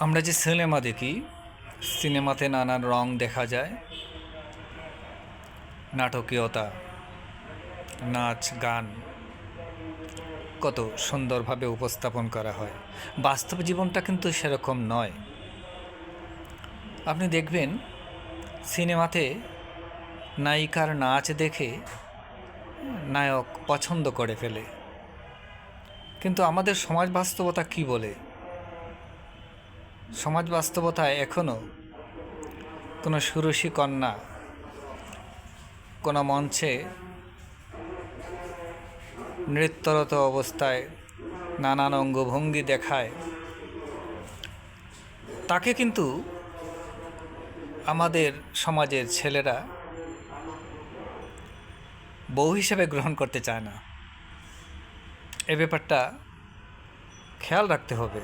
আমরা যে সিনেমা দেখি, সিনেমাতে নানান রং দেখা যায়, নাটকীয়তা, নাচ গান কত সুন্দরভাবে উপস্থাপন করা হয়। বাস্তব জীবনটা কিন্তু সেরকম নয়। আপনি দেখবেন সিনেমাতে নায়িকার নাচ দেখে নায়ক পছন্দ করে ফেলে, কিন্তু আমাদের সমাজ বাস্তবতা কি বলে? সমাজ বাস্তবতায় এখনও কোনো ষোড়শী কন্যা কোনো মঞ্চে নৃত্যরত অবস্থায় নানান অঙ্গভঙ্গি দেখায়, তাকে কিন্তু আমাদের সমাজের ছেলেরা বউ হিসেবে গ্রহণ করতে চায় না। এ ব্যাপারটা খেয়াল রাখতে হবে।